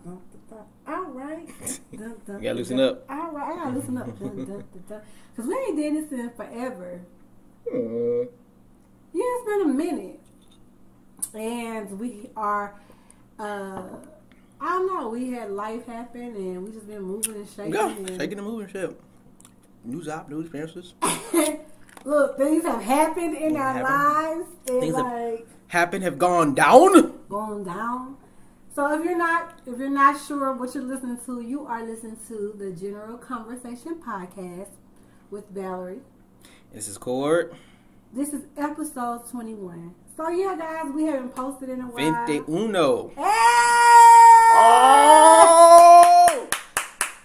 All right. You gotta loosen up. All right, I gotta loosen up. Because we ain't did this in forever. Mm. Yeah, it's been a minute. And we are, I don't know, we had life happen and we just been moving and shaking. Yeah, and shaking and moving shit. New job, new experiences. Look, things have happened in our lives. And Things like have gone down. going down. So if you're not sure what you're listening to, you are listening to the General Conversation Podcast with Valerie. This is Cord. This is episode 21. So yeah, guys, we haven't posted in a while. 21. Hey! Oh!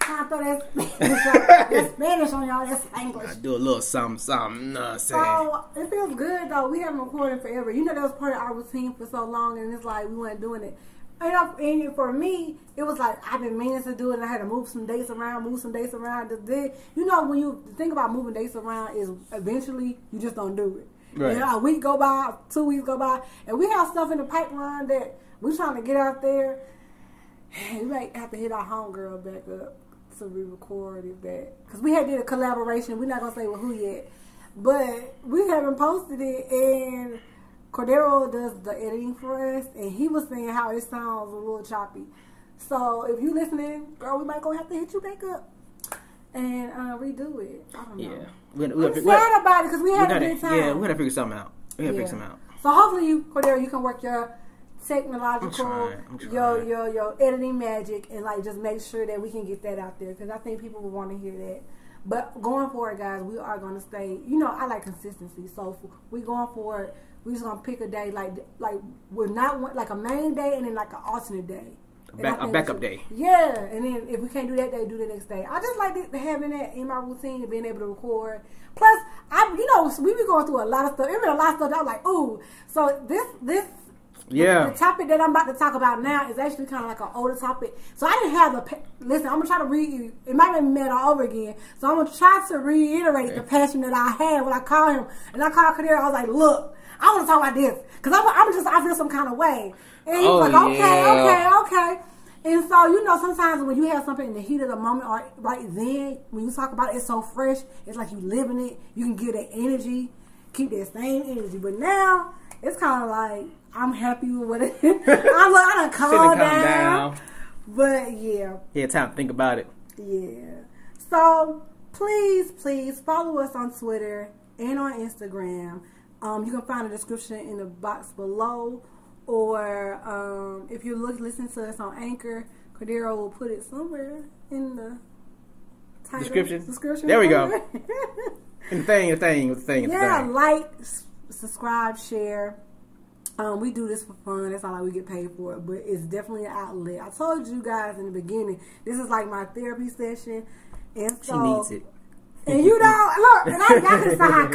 I throw that Spanish on y'all. That's English. I do a little something. So it feels good though. We haven't recorded forever. You know, that was part of our routine for so long, and it's like we weren't doing it. And for me, it was like I've been meaning to do it, and I had to move some dates around. You know, when you think about moving dates around, is eventually you just don't do it. Right. You know, a week go by, 2 weeks go by, and we have stuff in the pipeline that we're trying to get out there. We might have to hit our homegirl back up to re-record it back, because we had did a collaboration. We're not gonna say with who yet, but we haven't posted it, and Cordero does the editing for us, and he was saying how it sounds a little choppy. So if you listening, girl, we might gonna have to hit you back up and redo it. I don't know. Yeah, I'm sad about it because we had a good time. Yeah, we gotta figure something out. So hopefully, Cordero, you can work your technological, I'm trying. your editing magic, and like just make sure that we can get that out there, because I think people will want to hear that. But going forward, guys, we are going to stay. You know, I like consistency, so we going forward. We just gonna pick a day like we're not like a main day and then like an alternate day. A backup day. Yeah, and then if we can't do that day, do the next day. I just like having that in my routine and being able to record. Plus, we be going through a lot of stuff. There's been a lot of stuff that I'm like, ooh. So this the topic that I'm about to talk about now is actually kind of like an older topic. So I didn't have listen. I'm gonna try to read. It might have been made all over again. So I'm gonna try to reiterate the passion that I had when I called him, and I called Kadira. I was like, look, I want to talk about this because I feel some kind of way. And he was like, okay. And so, you know, sometimes when you have something in the heat of the moment or right then, when you talk about it, it's so fresh. It's like you living it. You can give that energy, keep that same energy. But now, it's kind of like, I'm happy with what it is. I done calm down. But, yeah. Yeah, time to think about it. Yeah. So, please follow us on Twitter and on Instagram. You can find a description in the box below, or if you're listening to us on Anchor, Cordero will put it somewhere in the title. Description. There we go. And the thing. Yeah, like, subscribe, share. We do this for fun. That's not like we get paid for it, but it's definitely an outlet. I told you guys in the beginning, this is like my therapy session, and so she needs it. And you know, look, and I got this how my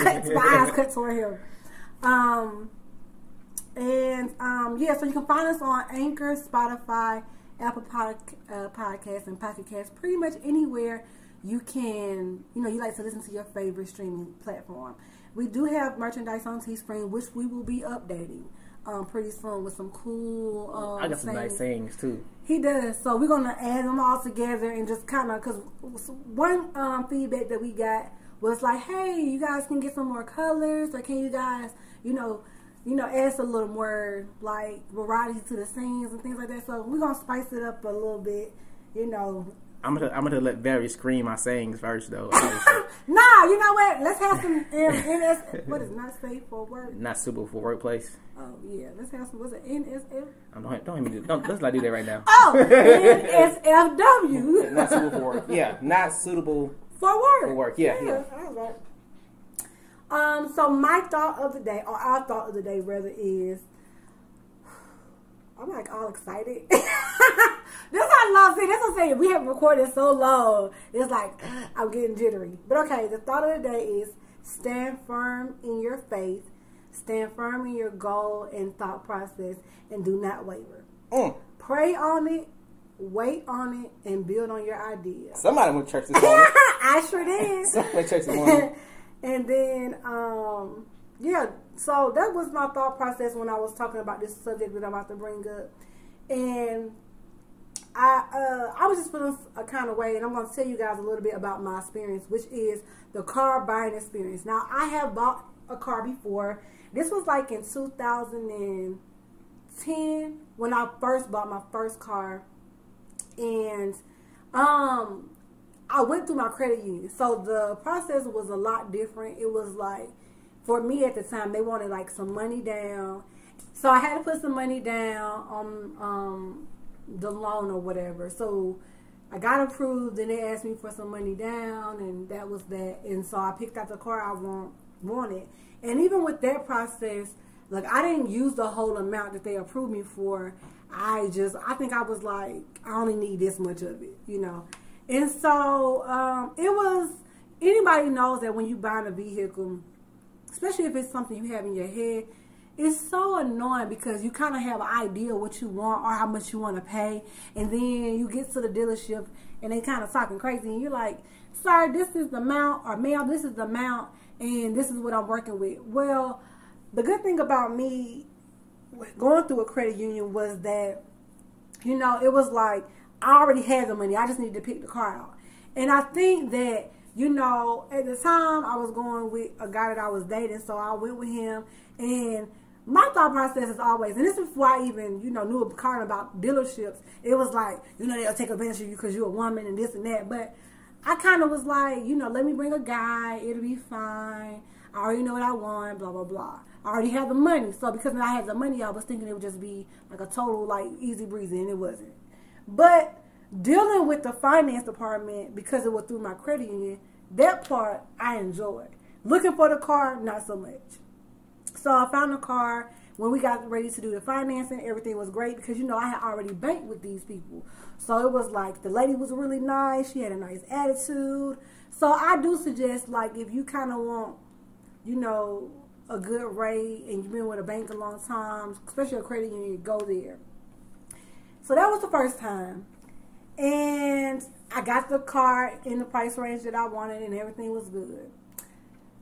eyes cut toward him. Yeah, so you can find us on Anchor, Spotify, Apple Podcasts, and Pocket Casts, pretty much anywhere you can, you like to listen to your favorite streaming platform. We do have merchandise on Teespring, which we will be updating pretty soon with some cool I got some nice sayings too. He does. So we're going to add them all together and just kind of, because one feedback that we got was like, hey, you guys can get some more colors, or can you guys, add a little more like variety to the scenes and things like that. So we're going to spice it up a little bit, I'm gonna let Barry scream my sayings first, though. Nah, you know what? Let's have some what is not safe for work? Not suitable for workplace. Oh yeah, let's have some. What's it? NSF? Let's not do that right now. Oh, NSFW. Not suitable for work. Yeah, not suitable for work. For work. Yeah. So my thought of the day, or our thought of the day, rather, is I'm like all excited. This is how long. See, this is saying we haven't recorded so long. It's like I'm getting jittery. But okay, the thought of the day is stand firm in your faith, stand firm in your goal and thought process, and do not waver. Pray on it, wait on it, and build on your ideas. Somebody went to church this morning. I sure did. Somebody went to church this morning. And then, yeah. So that was my thought process when I was talking about this subject that I'm about to bring up, and I was just feeling a kind of way, and I'm going to tell you guys a little bit about my experience, which is the car buying experience. Now, I have bought a car before. This was like in 2010 when I first bought my first car, and I went through my credit union. So the process was a lot different. It was like, for me at the time, they wanted like some money down. So I had to put some money down on the loan or whatever. So I got approved, and they asked me for some money down, and that was that. And so I picked out the car I wanted. And even with that process, like, I didn't use the whole amount that they approved me for. I think I was like, I only need this much of it, you know. And so it was, anybody knows that when you buy a vehicle, especially if it's something you have in your head, it's so annoying because you kind of have an idea of what you want or how much you want to pay, and then you get to the dealership and they kind of talking crazy, and you're like, sir, this is the amount, or ma'am, this is the amount, and this is what I'm working with. Well, the good thing about me going through a credit union was that, you know, it was like I already had the money. I just needed to pick the car out. And I think that, you know, at the time I was going with a guy that I was dating, so I went with him. And my thought process is always, and this is before I even, you know, knew a car about dealerships, it was like, you know, they'll take advantage of you because you're a woman and this and that. But I kind of was like, you know, let me bring a guy. It'll be fine. I already know what I want, blah, blah, blah. I already had the money. So because when I had the money, I was thinking it would just be like a total, like, easy breezy, and it wasn't. But dealing with the finance department, because it was through my credit union, that part I enjoyed. Looking for the car, not so much. So I found the car. When we got ready to do the financing, everything was great because, you know, I had already banked with these people. So it was like the lady was really nice. She had a nice attitude. So I do suggest, like, if you kind of want, you know, a good rate and you've been with a bank a long time, especially a credit union, go there. So that was the first time. And I got the car in the price range that I wanted, and everything was good.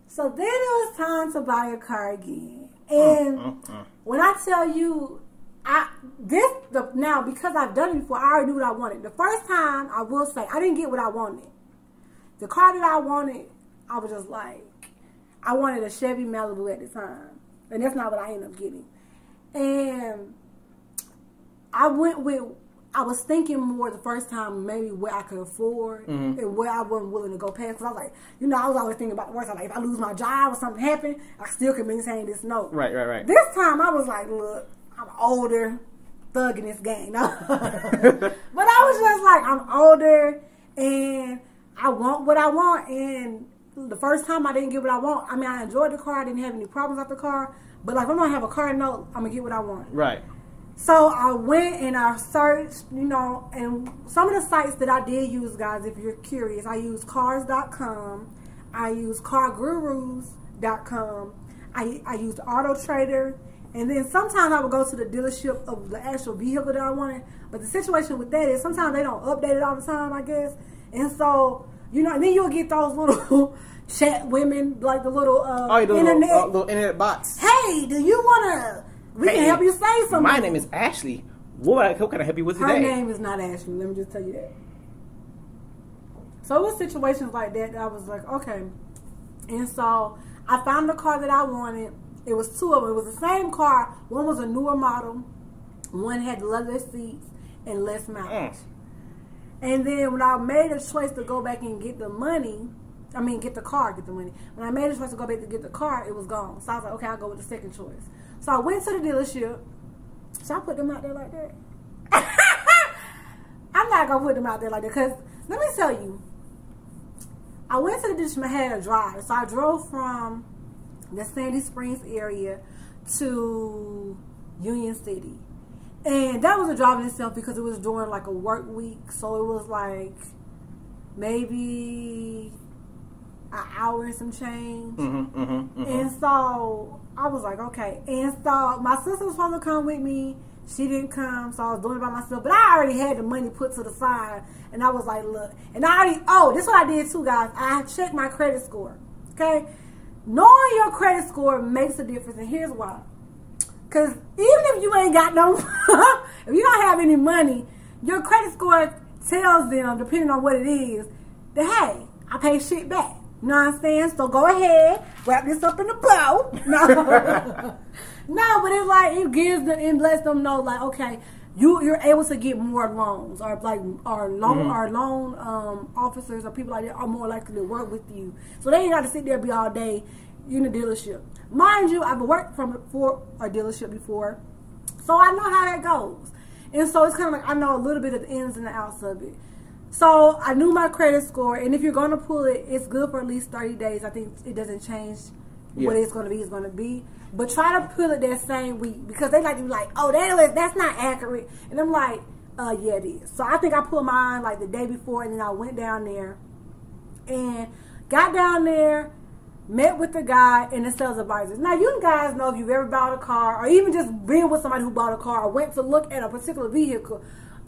So then it was time to buy a car again. And when I tell you, now because I've done it before, I already knew what I wanted. The first time, I will say, I didn't get what I wanted. The car that I wanted, I was just like, I wanted a Chevy Malibu at the time. And that's not what I ended up getting. And I was thinking more the first time maybe what I could afford and where I wasn't willing to go past. Because I was like, you know, I was always thinking about the worst. I was like, if I lose my job or something happen, I still can maintain this note. Right. This time I was like, look, I'm older, thugging this game. But I was just like, I'm older and I want what I want. And the first time I didn't get what I want, I mean, I enjoyed the car. I didn't have any problems with the car. But like, if I'm going to have a car note, I'm going to get what I want. Right. So I went and I searched, you know, and some of the sites that I did use, guys, if you're curious, I used cars.com, I used cargurus.com, I used Auto Trader, and then sometimes I would go to the dealership of the actual vehicle that I wanted. But the situation with that is sometimes they don't update it all the time, I guess. And so, you know, and then you'll get those little chat women, like the little little internet bots. Hey, do you want to... We can help you say something. My name is Ashley. What can I help you with today? Her name is not Ashley. Let me just tell you that. So it was situations like that I was like, okay. And so I found the car that I wanted. It was two of them. It was the same car. One was a newer model. One had leather seats and less mileage. And then when I made a choice to go back and get the money, get the car, get the money. When I made a choice to go back to get the car, it was gone. So I was like, okay, I'll go with the second choice. So I went to the dealership. Should I put them out there like that? I'm not going to put them out there like that because let me tell you. I went to the dealership and I had a drive. So I drove from the Sandy Springs area to Union City. And that was a drive in itself because it was during like a work week. So it was like maybe an hour and some change. And so I was like, okay. And so my sister was supposed to come with me. She didn't come, so I was doing it by myself. But I already had the money put to the side. And I was like, look. And I already, this is what I did too, guys. I checked my credit score. Okay? Knowing your credit score makes a difference. And here's why. Because even if you ain't got no, if you don't have any money, your credit score tells them, depending on what it is, that hey, I pay shit back. You know what I'm saying? So go ahead, wrap this up in a bow. No, no, but it's like it gives them, it lets them know, like, okay, you're able to get more loans, or like our loan officers or people like that are more likely to work with you. So they ain't got to sit there and be all day in the dealership. Mind you, I've worked for a dealership before, so I know how that goes. And so it's kind of like I know a little bit of the ins and the outs of it. So I knew my credit score, and if you're going to pull it, it's good for at least 30 days. I think it doesn't change what it's going to be. It's going to be. But try to pull it that same week, because they like to be like, oh, that's not accurate. And I'm like, yeah, it is. So I think I pulled mine like the day before, and then I went down there and got down there, met with the guy and the sales advisors. Now, you guys know if you've ever bought a car, or even just been with somebody who bought a car or went to look at a particular vehicle,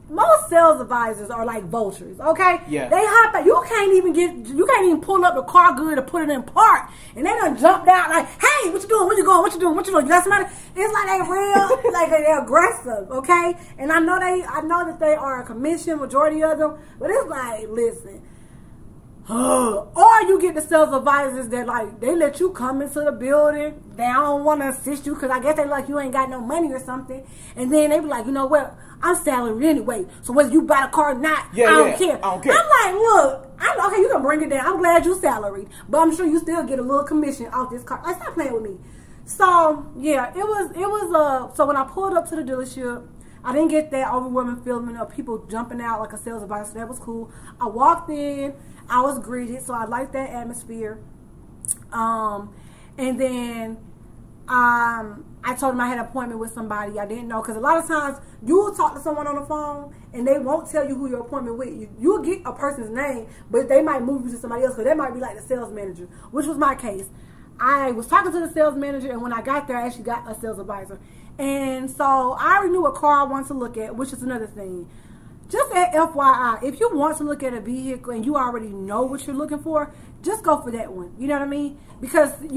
most sales advisors are like vultures, okay? Yeah. They hop out. You can't even pull up the car good to put it in park, and they done jumped out like, hey, what you doing? Where you going? What you doing? What you doing? You got somebody? It's like they real, like they're aggressive, okay? And I know that they are a commission, majority of them, but it's like, listen. Or you get the sales advisors that like they let you come into the building, they don't want to assist you because I guess they like you ain't got no money or something, and then they be like, you know what, I'm salaried anyway, so whether you buy a car or not, I don't care. I'm like, look, okay, you can bring it down, I'm glad you salaried, but I'm sure you still get a little commission off this car. Like, stop playing with me. So yeah, it was so when I pulled up to the dealership, I didn't get that overwhelming feeling of people jumping out like a sales advisor, so that was cool. I walked in, I was greeted, so I liked that atmosphere. And then I told him I had an appointment with somebody I didn't know, because a lot of times you will talk to someone on the phone and they won't tell you who your appointment with. You'll get a person's name, but they might move you to somebody else, because they might be like the sales manager, which was my case. I was talking to the sales manager, and when I got there, I actually got a sales advisor. And so I already knew what car I wanted to look at, which is another thing. Just at FYI, if you want to look at a vehicle and you already know what you're looking for, just go for that one. You know what I mean? Because if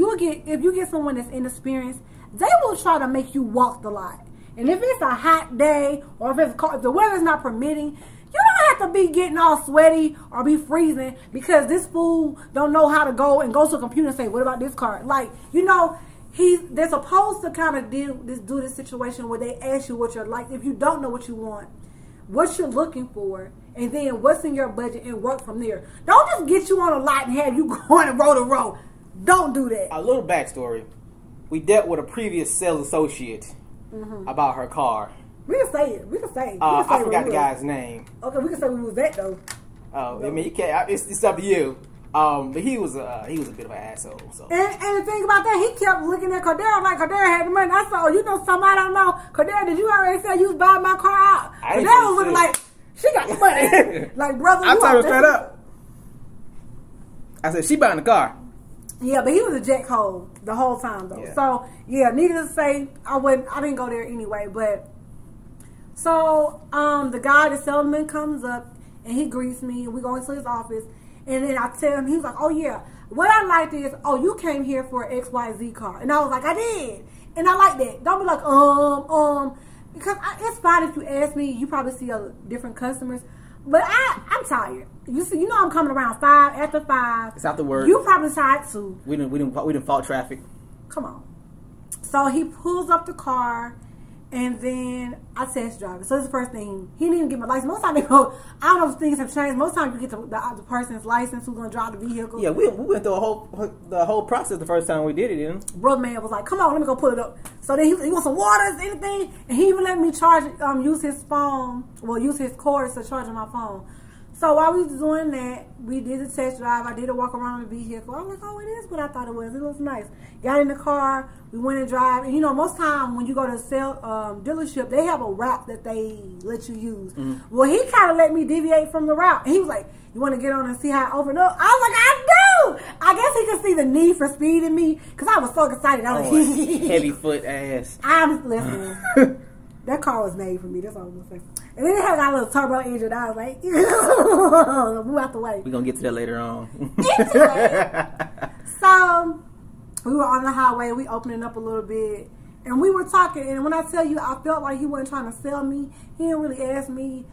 you get someone that's inexperienced, they will try to make you walk the lot. And if it's a hot day, or if the weather's not permitting, you don't have to be getting all sweaty or be freezing because this fool don't know how to go to a computer and say, what about this car? Like, you know, they're supposed to kind of do this situation where they ask you what you're like. If you don't know what you want, what you're looking for, and then what's in your budget, and work from there. Don't just get you on a lot and have you going and row to row. Don't do that. A little backstory. We dealt with a previous sales associate about her car. We can say it. We can say it. I forgot the guy's name. Okay, we can say we was that though. Oh, I mean, you can't. It's up to you. But he was a bit of an asshole. So. And the thing about that, he kept looking at Cordero like Cordero had the money. I said, oh, you know something I don't know. Cordero, did you already say you was buying my car out? Cordero was looking like, she got the money. Like, brother, I told her straight up. I said, she buying the car. Yeah, but he was a jackhole the whole time though. Yeah. So yeah, needless to say, I didn't go there anyway. But so the guy, the salesman, comes up and he greets me, and we go into his office. And then I tell him, he was like, oh yeah, what I liked is, oh, you came here for an XYZ car. And I was like, I did. And I like that. Don't be like, because it's fine if you ask me, you probably see other different customers. But I'm tired. You know I'm coming around after 5. It's after work. You probably tired too. We didn't fault traffic. Come on. So he pulls up the car, and then I test drive it. So this is the first thing. He didn't even get my license. Most times they go, I don't know if things have changed. Most times you get the person's license who's going to drive the vehicle. Yeah, we went through the whole process the first time we did it, didn't we? Brother man was like, come on, let me go pull it up. So then he wants some waters, anything. And he even let me use his phone, use his cords to charge my phone. So while we was doing that, we did the test drive. I did a walk around the vehicle. I was like, oh, it is what I thought it was. It looks nice. Got in the car. We went and drive. And, you know, most time when you go to a dealership, they have a route that they let you use. Mm-hmm. Well, he kind of let me deviate from the route. And he was like, you want to get on and see how I open up? I was like, I do. I guess he could see the need for speed in me because I was so excited. I was like, heavy foot ass. I'm listening. That car was made for me. That's all I'm going to say. And then it had got a little turbo engine. I was like, move out the way. We're going to get to that later on. Anyway, so we were on the highway. We opening up a little bit. And we were talking. And when I tell you, I felt like he wasn't trying to sell me. He didn't really ask me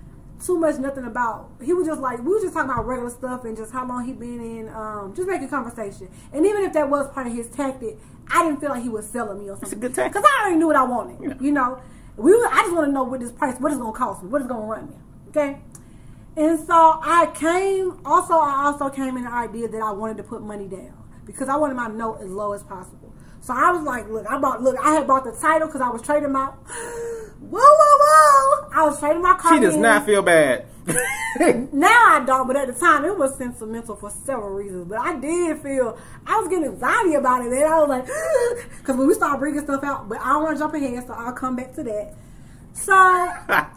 too much nothing about. He was just like, we were just talking about regular stuff and just how long he been in, just making conversation. And even if that was part of his tactic, I didn't feel like he was selling me or something. It's a good tactic. Because I already knew what I wanted. Yeah. You know, I just want to know what this price, what it's going to cost me, what it's going to run me. Okay? And so I also came in the idea that I wanted to put money down because I wanted my note as low as possible. So I was like, I had bought the title because I was trading my, I was trading my car. She does not feel bad. Now I don't, but at the time it was sentimental for several reasons. But I did feel, I was getting anxiety about it, man. I was like, because when we started bringing stuff out, but I don't want to jump ahead, so I'll come back to that. So, like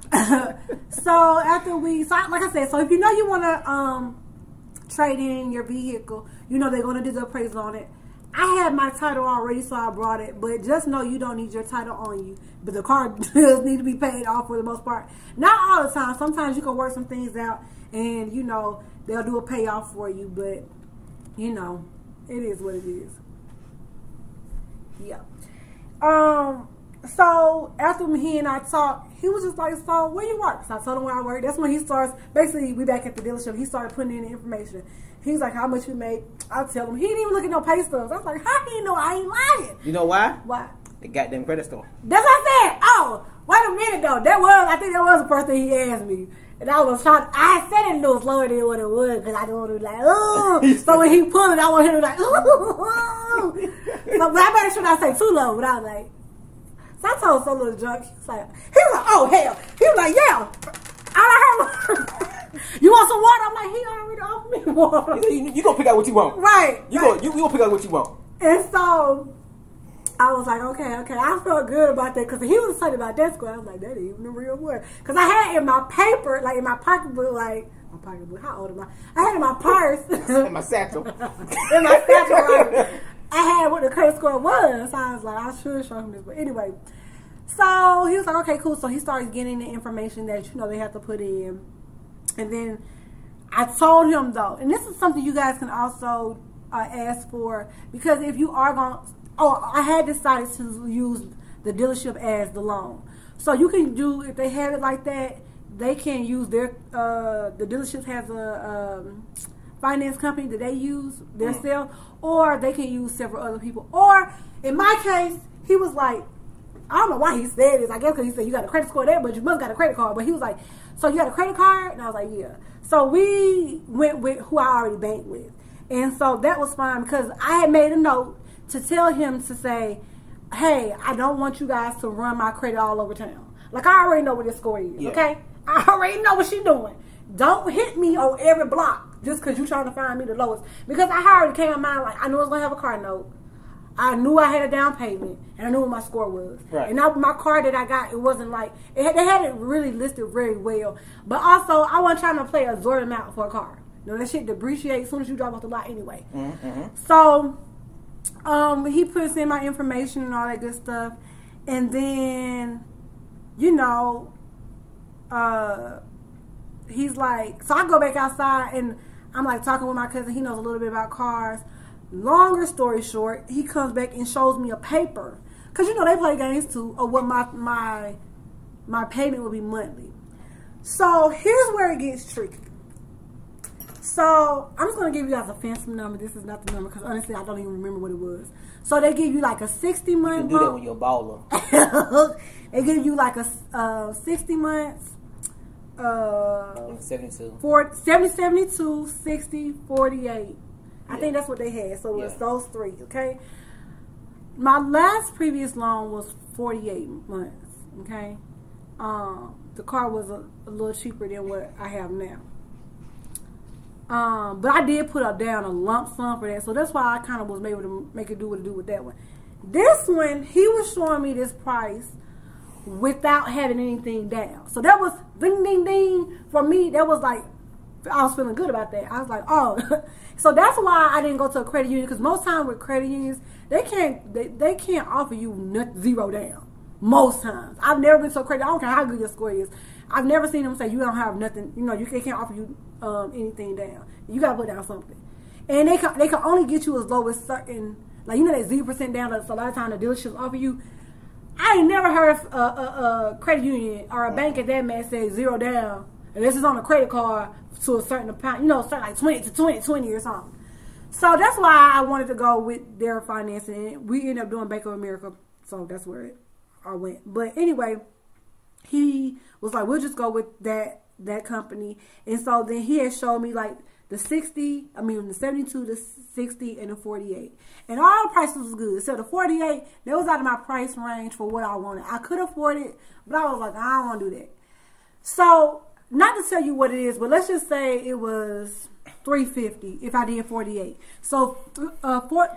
I said, so if you know you want to trade in your vehicle, you know they're going to do the appraisal on it. I had my title already, so I brought it. But just know you don't need your title on you. But the car does need to be paid off for the most part. Not all the time. Sometimes you can work some things out, and you know they'll do a payoff for you. But you know, it is what it is. Yeah. So after he and I talked, he was just like, "So where you work?" So I told him where I work. That's when he starts. Basically, we back at the dealership. He started putting in the information. He's like, "How much you make?" I tell him. He didn't even look at no pay stubs. I was like, "How do you know I ain't lying?" You know why? Why? The goddamn credit score. That's what I said. Oh, wait a minute though. I think that was the first thing he asked me. And I was shocked. I said it a little slower than what it was because I didn't want to be like, "Oh." So when he pulled it, I want him to be like, "Ooh." So, but I made sure not say too low. But I was like, so I told some little junk. He was like, "Oh hell." He was like, "Yeah." I heard. You want some water? I'm like, he already offered me water. You gonna pick out what you want, right? You gonna pick out what you want. And so I was like, okay. I felt good about that because he was talking about that score. I was like, that ain't even the real word. Because I had in my paper, like in my pocketbook, how old am I? I had in my purse. In my satchel. In my satchel, right? I had what the credit score was. So I was like, I should show him this. But anyway, so he was like, okay, cool. So he started getting the information that, you know, they have to put in. And then I told him, though, and this is something you guys can also ask for, because if you are going to, I had decided to use the dealership as the loan. So you can do, if they have it like that, they can use their, the dealership has a finance company that they use themselves, or they can use several other people. Or, in my case, he was like, I don't know why he said this. I guess because he said you got a credit score there, but you must got a credit card. But he was like, so you got a credit card? And I was like, yeah. So we went with who I already banked with. And so that was fine because I had made a note to tell him to say, hey, I don't want you guys to run my credit all over town. Like, I already know what this score is, okay? I already know what she's doing. Don't hit me on every block just because you're trying to find me the lowest. Because I already came in mind, like, I knew I was going to have a car note. I knew I had a down payment, and I knew what my score was. Right. And my car that I got, it wasn't like, they had it really listed very well. But also, I wasn't trying to play a Zord amount for a car. You know, that shit depreciates as soon as you drive off the lot anyway. Mm-hmm. So, he puts in my information and all that good stuff. And then, you know, he's like, so I go back outside, and I'm like talking with my cousin. He knows a little bit about cars. Longer story short, he comes back and shows me a paper. Because, you know, they play games, too, of what my payment will be monthly. So, here's where it gets tricky. So, I'm just going to give you guys a fancy number. This is not the number, because honestly, I don't even remember what it was. So, they give you like a 60-month. You can do that when you're a baller. They give you like a 60 months. 72. 72, 60, 48. I think that's what they had. So it was those three, okay? My last previous loan was 48 months, okay? The car was a little cheaper than what I have now. But I did put down a lump sum for that. So that's why I kind of was able to make it do what it do with that one. This one, he was showing me this price without having anything down. So that was ding, ding, ding. For me, that was like, I was feeling good about that. I was like, oh. So that's why I didn't go to a credit union, because most times with credit unions, they can't offer you zero down. Most times. I've never been to a credit. I don't care how good your score is. I've never seen them say you don't have nothing. You know, they can't offer you anything down. You got to put down something. And they can only get you as low as certain, like, you know, that 0% down. So a lot of times the dealerships offer you. I ain't never heard of a credit union or a bank at that man say zero down. unless it's on a credit card to a certain amount, you know, certain like 20 or something. So that's why I wanted to go with their financing. We ended up doing Bank of America, so that's where I went. But anyway, he was like, we'll just go with that company. And so then he had showed me like the 72, the 60, and the 48. And all the prices was good. So the 48, that was out of my price range for what I wanted. I could afford it, but I was like, I don't want to do that. So, not to tell you what it is, but let's just say it was $350 if I did 48. So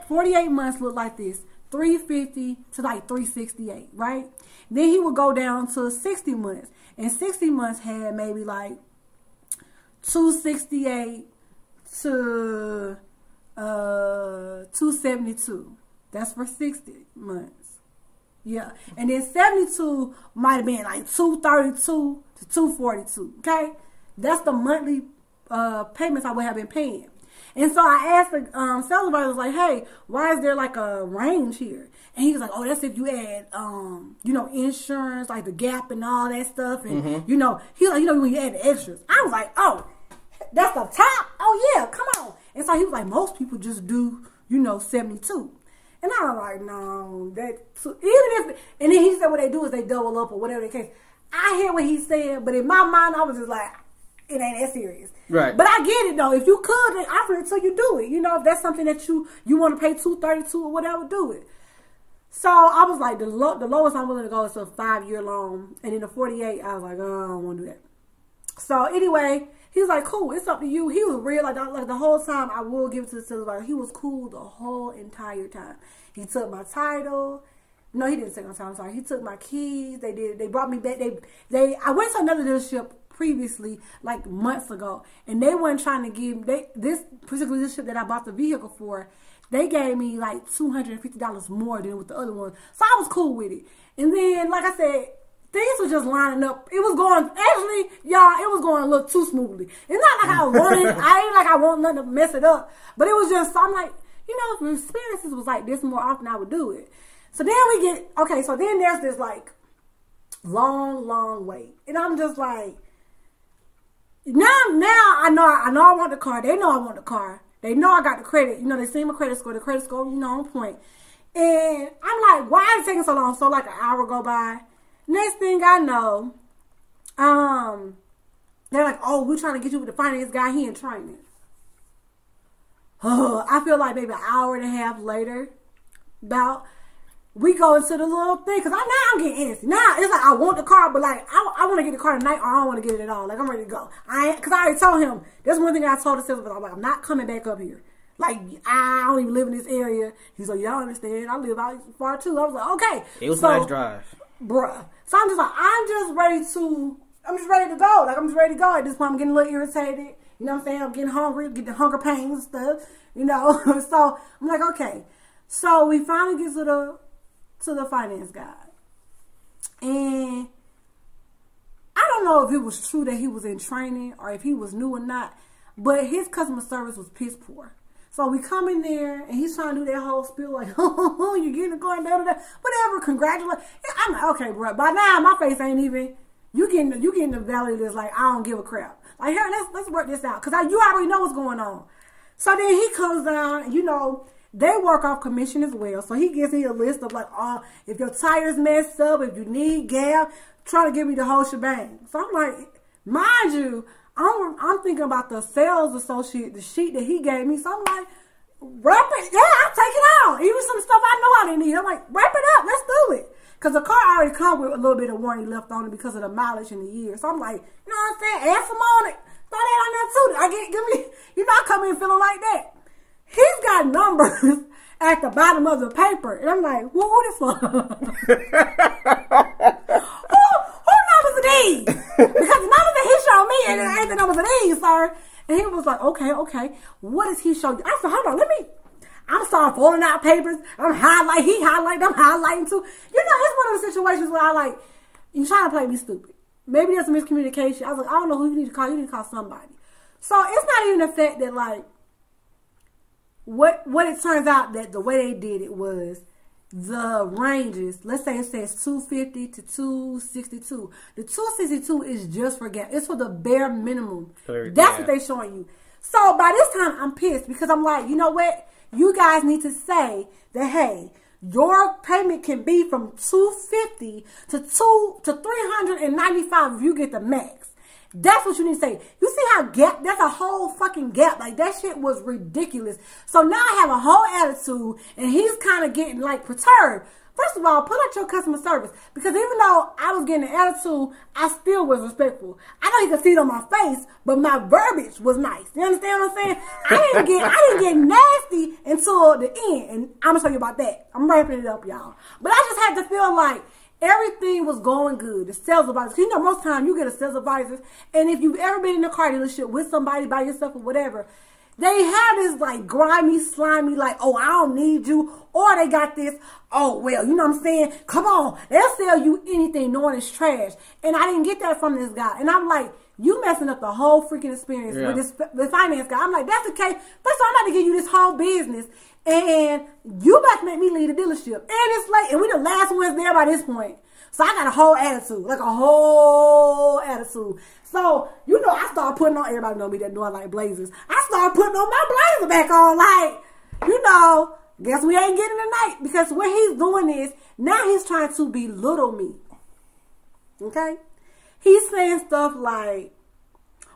48 months look like this. $350 to like $368, right? Then he would go down to 60 months. And 60 months had maybe like $268 to $272. That's for 60 months. Yeah. And then 72 might have been like $232 to $242. Okay? That's the monthly payments I would have been paying. And so I asked the sales advisor, I was like, hey, why is there like a range here? And he was like, oh, that's if you add, you know, insurance, like the Gap and all that stuff. And, you know, he's like, you know, when you add the extras. I was like, oh, that's the top? Oh, yeah, come on. And so he was like, most people just do, you know, 72. And I was like, no, even if, and then he said what they do is they double up or whatever the case. I hear what he said, but in my mind, I was just like, it ain't that serious. Right. But I get it, though. If you could, then offer it till you do it. You know, if that's something that you want to pay $232 or whatever, do it. So I was like, the lowest I'm willing to go is a 5-year loan. And then the 48, I was like, oh, I don't want to do that. So anyway, he was like, cool, it's up to you. He was real, like the whole time. I will give it to the supervisor. He was cool the whole entire time. He took my title. No, he didn't take my title. I'm sorry. He took my keys. They brought me back. I went to another dealership previously, like months ago, and they weren't trying to give this particular dealership that I bought the vehicle for. They gave me like $250 more than with the other one, so I was cool with it. And then, like I said, things were just lining up. It was going, actually, y'all, it was going a little too smoothly. It's not like I wanted, I ain't like I want nothing to mess it up, but it was just, I'm like, you know, if experiences was like this more often, I would do it. So then we get, okay, so then there's this like long wait, and I'm just like, now I know I want the car. They know I want the car. They know I got the credit. You know, they see my credit score. The credit score, you know, on point. And I'm like, why is it taking so long? So like an hour go by. Next thing I know, they're like, oh, we're trying to get you with the finance guy. He in training. I feel like maybe an hour and a half later, we go into the little thing, because now I'm getting antsy. Now it's like I want the car, but like I want to get the car tonight, or I don't want to get it at all. Like I'm ready to go. Because I already told him. That's one thing I told the salesman. I'm like, I'm not coming back up here. Like I don't even live in this area. He's like, y'all understand? I live out far too. I was like, okay. It was a nice drive, bruh. So I'm just like, I'm just ready to go. Like I'm just ready to go. At this point, I'm getting a little irritated. You know what I'm saying? I'm getting hungry, getting the hunger pains and stuff. You know. So I'm like, okay. So we finally get to the finance guy. And I don't know if it was true that he was in training or if he was new or not, but his customer service was piss poor. So we come in there and he's trying to do that whole spiel like, oh, you're getting the car, whatever, congratulate. I'm like, okay, bro. By now my face ain't even, you getting the value that's like, I don't give a crap. Like, here, let's work this out. Because you already know what's going on. So then he comes down and, you know, they work off commission as well. So he gives me a list of like, oh, if your tires messed up, if you need gas, try to give me the whole shebang. So I'm like, mind you, I'm thinking about the sales associate, the sheet that he gave me. So I'm like, wrap it. Yeah, I'll take it out. Even some stuff I know I didn't need. I'm like, wrap it up. Let's do it. Because the car already comes with a little bit of warranty left on it because of the mileage in the year. So I'm like, you know what I'm saying? Add some on it. Throw that on there too. Give me, you know, I come in feeling like that. He's got numbers at the bottom of the paper. And I'm like, who this for? who numbers are these? Because the numbers that he showed me and it ain't the numbers of these, sir. And he was like, okay. What does he show you? I said, hold on, I'm starting folding out papers. I'm highlighting, I'm highlighting too. You know, it's one of the situations where I like, you trying to play me stupid. Maybe there's some miscommunication. I was like, I don't know who you need to call. You need to call somebody. So it's not even the fact that like, what it turns out that the way they did it was the ranges, let's say it says 250 to 262. The 262 is just for gas. It's for the bare minimum. That's what they're showing you. So by this time, I'm pissed because I'm like, you know what? You guys need to say that, hey, your payment can be from 250 to 395 if you get the max. That's what you need to say. You see how gap? That's a whole fucking gap. Like, that shit was ridiculous. So now I have a whole attitude, and he's kind of getting, like, perturbed. First of all, put out your customer service. Because even though I was getting an attitude, I still was respectful. I know you can see it on my face, but my verbiage was nice. You understand what I'm saying? I didn't get nasty until the end. And I'm going to tell you about that. I'm wrapping it up, y'all. But I just had to feel like everything was going good. The sales advisor. You know, most times you get a sales advisor, and if you've ever been in a car dealership with somebody by yourself or whatever, they have this like grimy, slimy, like, oh, I don't need you. Or they got this, oh, well, you know what I'm saying? Come on. They'll sell you anything knowing it's trash. And I didn't get that from this guy. And I'm like, you messing up the whole freaking experience with the finance guy. I'm like, that's okay. First of all, I'm about to give you this whole business. And you about to make me leave the dealership. And it's late. And we the last ones there by this point. So I got a whole attitude. Like a whole attitude. So, you know, I started putting on, everybody know me that doing like blazers. I started putting on my blazer back on. Like, you know, guess we ain't getting tonight. Because what he's doing is, now he's trying to belittle me. Okay? He's saying stuff like,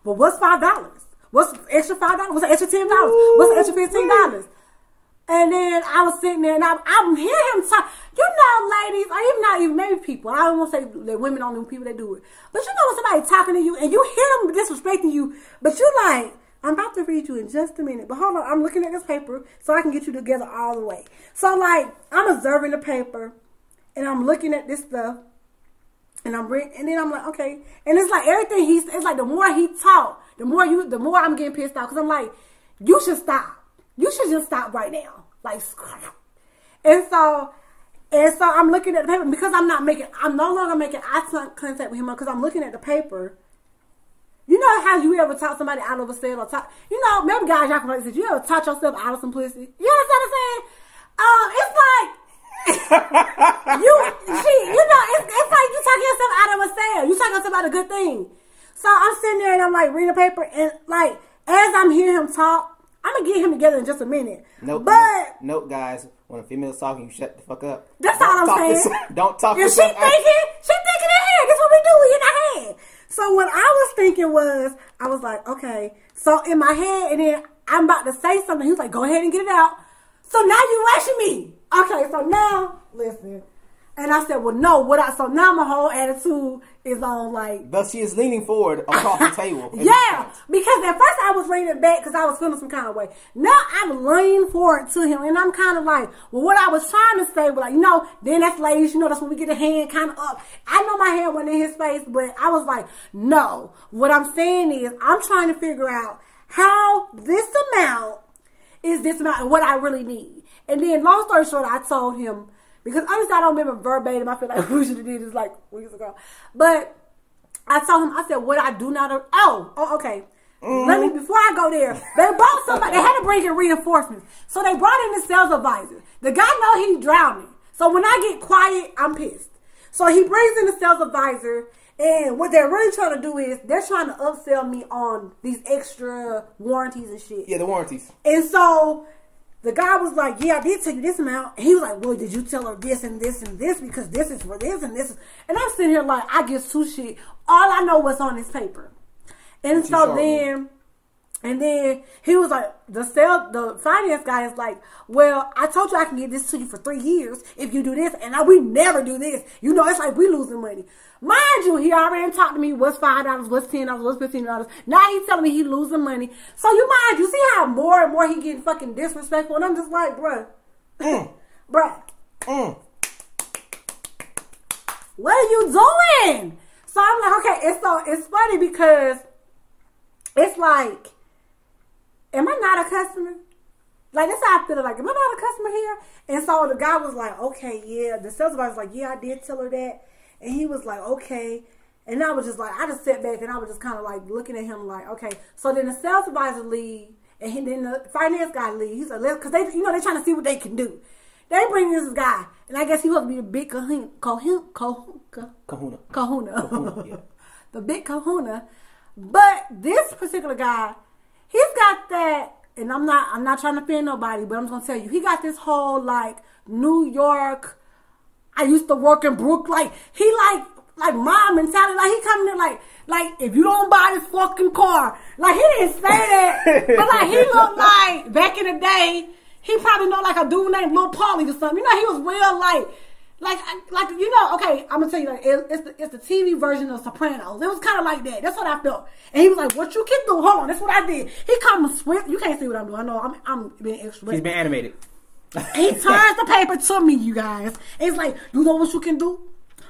well, what's $5? What's extra $5? What's the extra $10? What's the extra $15? And then I was sitting there and I'm hearing him talk. You know, ladies, or even not even maybe people. I don't want to say that women only people that do it. But you know when somebody talking to you and you hear them disrespecting you, but you like, I'm about to read you in just a minute. But hold on, I'm looking at this paper so I can get you together all the way. So like, I'm observing the paper and I'm looking at this stuff. And I'm reading, and then I'm like, okay. And it's like everything it's like the more he talk, the more I'm getting pissed off. Because I'm like, you should stop. You should just stop right now. Like, and so I'm looking at the paper because I'm no longer making eye contact with him because I'm looking at the paper. You know how you ever talk somebody out of a sale or talk, you know, maybe guys, y'all can like this. You ever talk yourself out of simplicity? You understand what I'm saying? It's like, it's like you talk yourself out of a sale. You talk yourself about a good thing. So I'm sitting there and I'm like reading the paper and like, as I'm hearing him talk, I'm going to get him together in just a minute. Nope, guys. When a female's talking, you shut the fuck up. That's all I'm saying. Don't talk to She thinking in her head. That's what we do. We in our head. So what I was thinking was, I was like, okay. So in my head, and then I'm about to say something. He was like, go ahead and get it out. So now you rushing me. Okay, so now, listen. And I said, well, no. So now my whole attitude is on like. But she is leaning forward across the table. Yeah, because at first I was leaning back because I was feeling some kind of way. Now I'm leaning forward to him, and I'm kind of like, well, what I was trying to say was like, you know, then that's ladies, you know, that's when we get the hand kind of up. I know my hand went in his face, but I was like, no. What I'm saying is, I'm trying to figure out how this amount is this amount and what I really need. And then, long story short, I told him. Because honestly, I don't remember verbatim. I feel like we should have did this like weeks ago. But I told him, I said, what I do not... okay. Before I go there, they brought somebody. They had to bring in reinforcements. So they brought in the sales advisor. The guy know he's drowning. So when I get quiet, I'm pissed. So he brings in the sales advisor. And what they're really trying to do is they're trying to upsell me on these extra warranties and shit. Yeah, the warranties. And so... the guy was like, yeah, I did tell you this amount. And he was like, well, did you tell her this and this and this? Because this is for this and this. And I'm sitting here like, I give two shit. All I know what's on this paper. And so then he was like, the finance guy is like, well, I told you I can get this to you for 3 years if you do this. And we never do this. You know, it's like we losing money. Mind you, he already talked to me, what's $5, what's $10, what's $15. Now he's telling me he's losing money. So you see how more and more he getting fucking disrespectful. And I'm just like, bruh. Bruh. What are you doing? So I'm like, okay, it's funny because it's like, am I not a customer? Like, that's how I feel like, am I not a customer here? And so the guy was like, okay, yeah. The sales advisor was like, yeah, I did tell her that. And he was like, okay. And I was just like, I just sat back and I was just kind of like looking at him like, okay. So then the sales advisor leave, and then the finance guy leave. He's like, because they, you know, they're trying to see what they can do. They bring this guy, and I guess he was to be a big kahuna. Yeah. The big kahuna. But this particular guy, he's got that, and I'm not trying to offend nobody, but I'm just gonna tell you, he got this whole like New York. I used to work in Brooklyn. Like he like mom mentality. Like he coming in like if you don't buy this fucking car, like he didn't say that, but like he looked like back in the day. He probably know like a dude named Lil Paulie or something. You know, he was real like you know. Okay, I'm gonna tell you, like it's the TV version of Sopranos. It was kind of like that. That's what I felt. And he was like, "What you can do? Hold on, that's what I did." He come swift. You can't see what I'm doing. I know I'm being extra. He's been animated. He turns the paper to me, you guys. And it's like, you know what you can do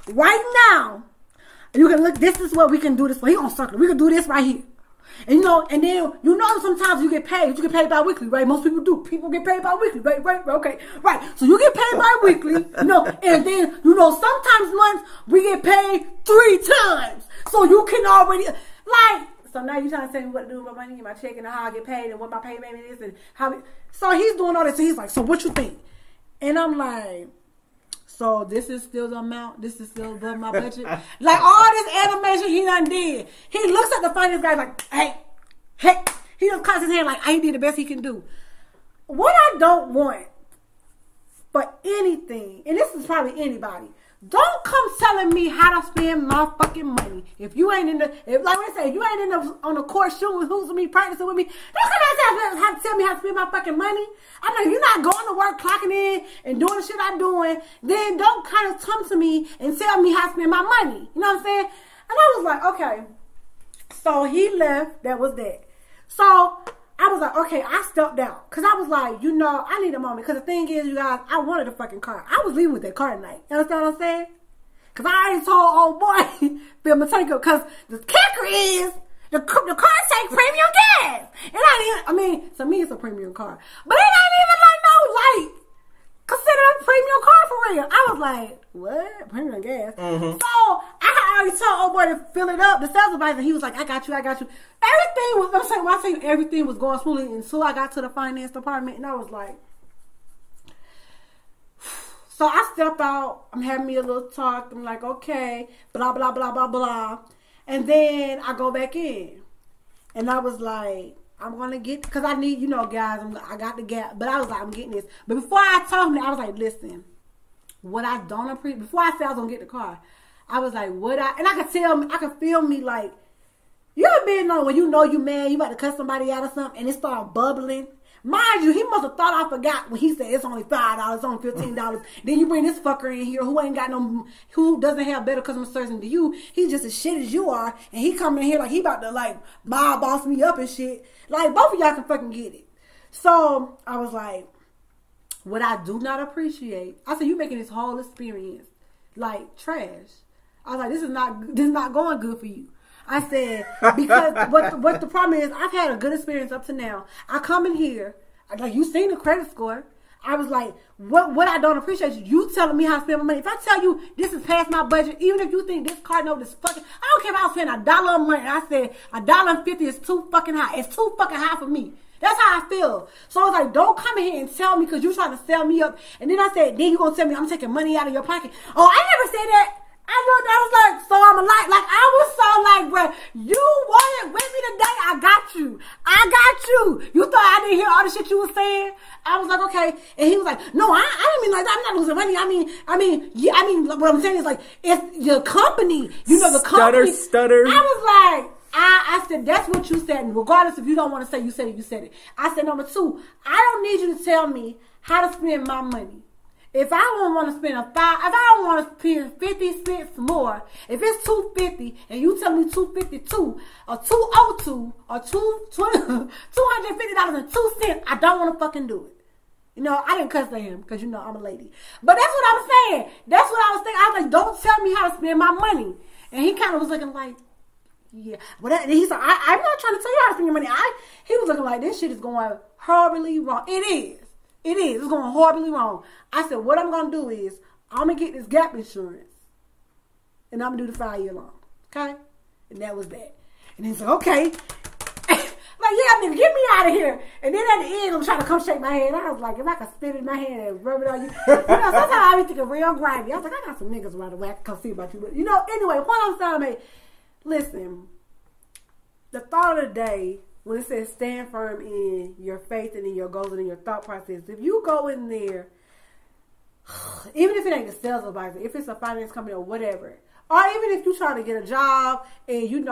right now. You can look. This is what we can do. This for. He gonna circle. We can do this right here. And you know, and then you know sometimes you get paid. You get paid bi-weekly, right? Most people do. People get paid bi-weekly, right? Okay, right. So you get paid bi-weekly, you know, and then you know sometimes months we get paid 3 times. So you can already like. So now you trying to tell me what to do with my money and my check and how I get paid and what my payment is and how. So he's doing all this. And he's like, so what you think? And I'm like, so this is still the amount. This is still above my budget. Like all this animation he done did. He looks at the finance guy like, hey. He just cuts his hand like, he did the best he can do. What I don't want for anything, and this is probably anybody, don't come telling me how to spend my fucking money. If you ain't in the, like I say, if you ain't in the, on the court shooting with who's with me, practicing with me, don't come out and tell me how to spend my fucking money. I know you're not going to work, clocking in, and doing the shit I'm doing. Then don't kind of come to me and tell me how to spend my money. You know what I'm saying? And I was like, okay. So he left. That was that. So I was like, okay, I stepped out. Because I was like, you know, I need a moment. Because the thing is, you guys, I wanted a fucking car. I was leaving with that car tonight. You understand what I'm saying? Because I already told old boy, fill my tank up. Because the kicker is, the car takes premium gas. I mean, to me, it's a premium car. But it ain't even like no light. Consider a premium car for real. I was like, what? Premium gas? Mm-hmm. So I already told old boy to fill it up. The sales advisor, he was like, I got you. Everything was, I'm saying, when I tell you everything was going smoothly until I got to the finance department, and I was like, so I step out. I'm having me a little talk. I'm like, okay, blah, blah, blah, blah, blah. And then I go back in. And I was like, I'm going to get, because I need, you know, guys, I got the gap. But I was like, I'm getting this. But before I told him, I was like, listen, what I don't appreciate, before I said I was going to get the car, I was like, and I could tell, I could feel me like, you ever been on when you know you mad, you about to cut somebody out or something, and it start bubbling? Mind you, he must have thought I forgot when he said it's only $5, it's only $15. Then you bring this fucker in here who doesn't have better customer service than you. He's just as shit as you are, and he coming in here like he about to like mob boss me up and shit. Like both of y'all can fucking get it. So I was like, what I do not appreciate, I said, you making this whole experience like trash. I was like, this is not going good for you. I said, because what the problem is, I've had a good experience up to now. I come in here, like you seen the credit score. I was like, what I don't appreciate you telling me how to spend my money. If I tell you this is past my budget, even if you think this card note is fucking, I don't care if I was paying $1 a month. I said $1.50 is too fucking high. It's too fucking high for me. That's how I feel. So I was like, don't come in here and tell me because you're trying to sell me up. And then I said, then you're going to tell me I'm taking money out of your pocket. Oh, I never said that. I was like, so I'm like I was so like, bro, you wanted with me today, I got you. You thought I didn't hear all the shit you was saying? I was like, okay. And he was like, no, I didn't mean like that. I'm not losing money. I mean, what I'm saying is like, if your company, you know, the company. Stutter. I was like, I said, that's what you said. And regardless if you don't want to say you said it. I said, number 2, I don't need you to tell me how to spend my money. If I don't want to spend if I don't want to spend 50 cents more, if it's $2.50 and you tell me $2.52 or $2.02 or $250.02, I don't want to fucking do it. You know, I didn't cuss at him because you know I'm a lady. But that's what I was saying. That's what I was thinking. I was like, don't tell me how to spend my money. And he kind of was looking like, yeah. But he's like, I'm not trying to tell you how to spend your money. He was looking like this shit is going horribly wrong. It is. It's going horribly wrong. I said, what I'm going to do is, I'm going to get this gap insurance. And I'm going to do the 5-year loan. Okay? And that was that. And he's like, okay. Like, like, yeah, nigga, get me out of here. And then at the end, I'm trying to come shake my hand. I was like, if I could spit in my hand and rub it on you. Sometimes I be thinking real grimy. I was like, I got some niggas around the way I can come see about you. But, anyway, what I'm saying, mate, listen, the thought of the day, when it says stand firm in your faith and in your goals and in your thought process, if you go in there, even if it ain't a sales advisor, if it's a finance company or whatever, or even if you're trying to get a job and you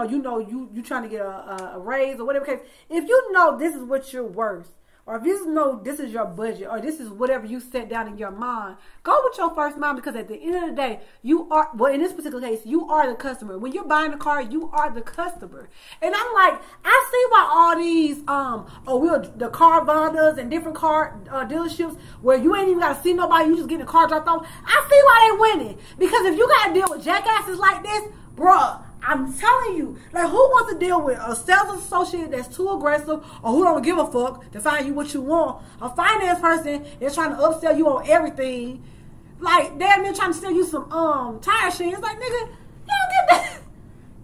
trying to get a raise or whatever case, if you know this is what you're worth, or if you know this is your budget, or this is whatever you set down in your mind, go with your first mind, because at the end of the day, you are, well, in this particular case, you are the customer. When you're buying a car, you are the customer. And I'm like, I see why all these, the Carvanas and different car dealerships where you ain't even got to see nobody, you just getting a car dropped off. I see why they winning. Because if you got to deal with jackasses like this, bruh, I'm telling you, like, who wants to deal with a sales associate that's too aggressive or who don't give a fuck to find you what you want? A finance person that's trying to upsell you on everything. Like, damn near trying to sell you some tire sheen. It's like, nigga, you don't get that.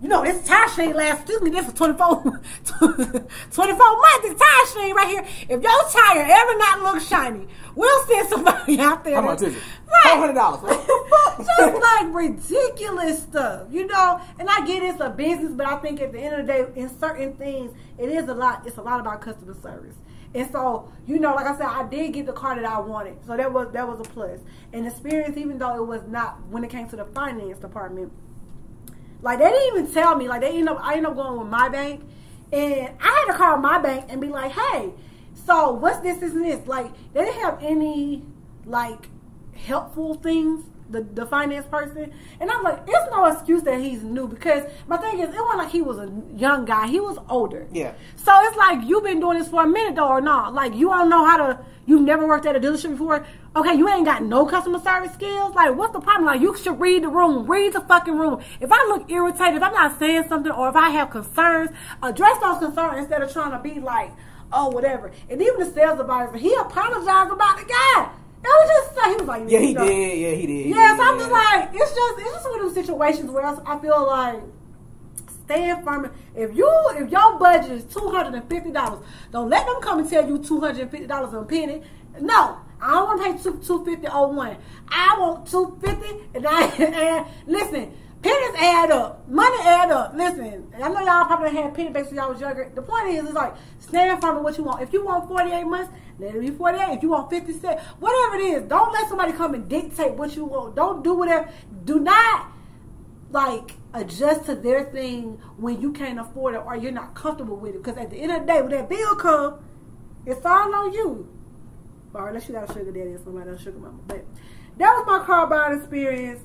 This tire sheen lasts, excuse me, this for 24 months. This tire sheen right here. If your tire ever not look shiny, we'll send somebody out there. How much is it? Right. $400. Just like ridiculous stuff, And I get it's a business, but I think at the end of the day, in certain things, it's a lot about customer service. And so, like I said, I did get the car that I wanted. So that was a plus. And experience, even though it was not, when it came to the finance department, like, they didn't even tell me. Like, I ended up going with my bank. And I had to call my bank and be like, hey, so what's this, and this? Like, they didn't have any, like, helpful things, the finance person. And I'm like, it's no excuse that he's new, because my thing is, it wasn't like he was a young guy. He was older. Yeah. So it's like, you've been doing this for a minute, though, or not? Like, you don't know how to, you've never worked at a dealership before? Okay, you ain't got no customer service skills? Like, what's the problem? Like, you should read the room. Read the fucking room. If I look irritated, if I'm not saying something, or if I have concerns, address those concerns instead of trying to be like, oh, whatever. And even the sales advisor, he apologized about the guy. It was just, he was like, yeah, he did. Yeah, he did. Yeah, so I'm just like, it's just one of those situations where I feel like, stand firm. If your budget is $250, don't let them come and tell you $250 a penny. No, I don't want to pay $250.01. I want $250, and listen, pennies add up, money add up. Listen, I know y'all probably had penny banks when y'all was younger. The point is, it's like, stand firm with what you want. If you want 48 months, let it be 48. If you want 56, whatever it is, don't let somebody come and dictate what you want. Don't do whatever. Do not, like, adjust to their thing when you can't afford it or you're not comfortable with it. Because at the end of the day, when that bill comes, it's all on you. Or unless you got a sugar daddy or somebody else, sugar mama. But that was my car buying experience.